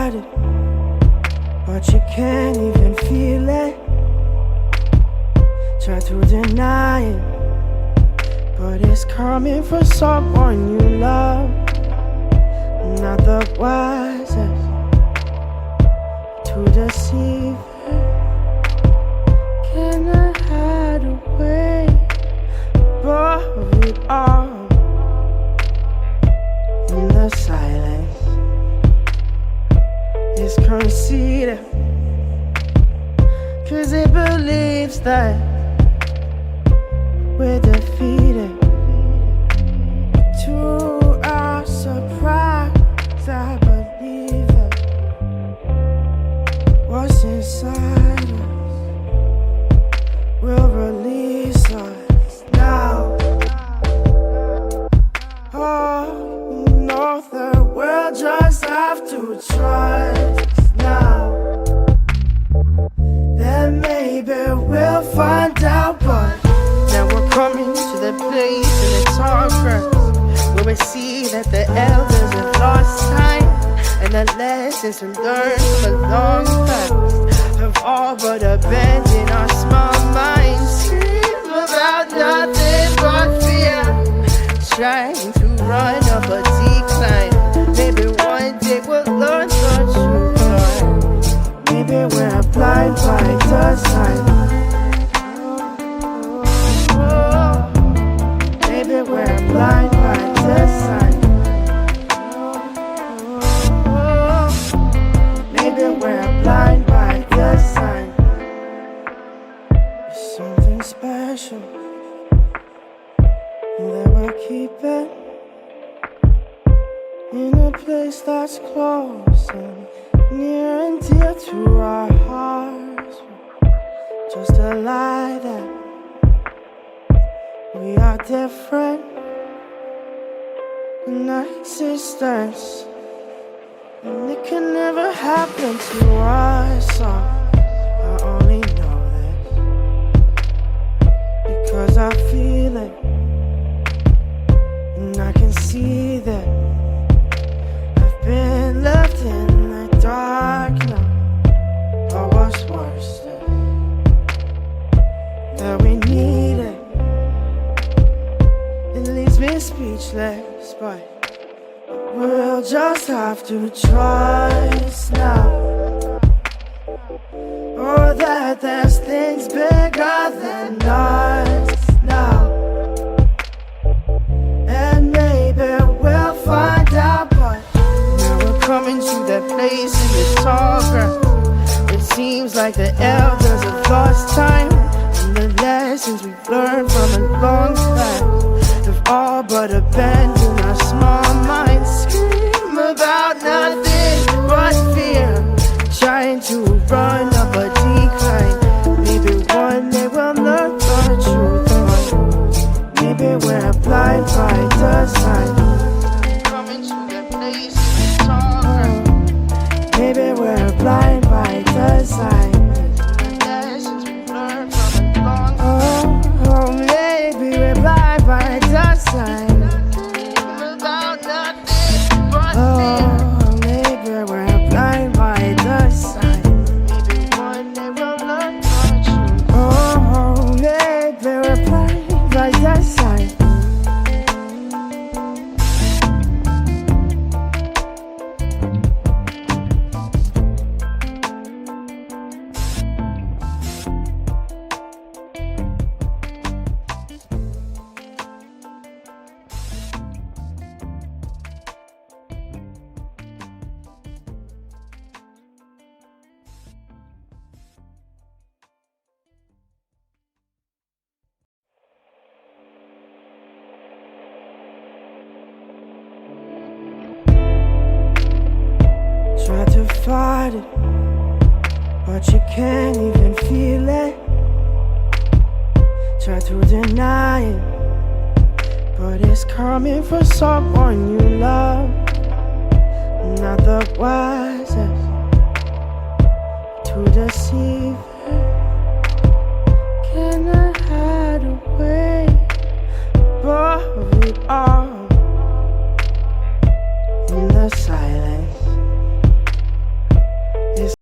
fight it, but you can't even feel it. Try to deny it, but it's coming from someone you love. Not the wisest to deceive her. Can I hide away above it all? In the silence is conceited, 'cause it believes that we're defeated. To our surprise, I believe it. What's inside us will release us now. Oh, no, the world just have to trust now. Then maybe we'll find out, but now we're coming to the place in the tall grass where we see that the elders have lost time, and the lessons we learned from a long past have all but abandoned our small minds. Scream about nothing but fear, trying to run up a decline. Maybe one day we'll learn the truth, Lord. Maybe we're blind by design. Maybe we're blind by design. Maybe we're blind by design. There's something special that we're keeping in a place that's close and near and dear to our hearts. Just a lie that we are different in our existence, and it can never happen to us. I only know this because I feel it, and I can see that I've been left in the dark now. Or what's worse, that we need it. It leaves me speechless, but we'll just have to trust now. Oh, that there's things bigger than us now. And maybe we'll find out, but now we're coming to that place in the tall grass. It seems like the elders have lost time, and the lessons we've learned from a long past have all but abandoned our small minds. Scream about nothing but fear, trying to run up a decline. Maybe one day we'll learn the truth, but maybe we're blind by design. Coming to the place in the tall grass. Maybe we're blind by design. Lessons we learned from a long time. Oh, maybe we're blind by design. About nothing but fear. Oh, maybe we're blind by design. Maybe one day we'll learn the truth. Oh, maybe we're blind by design. Try to fight it, but you can't even feel it. Try to deny it, but it's coming from someone you love. Not the wisest to deceive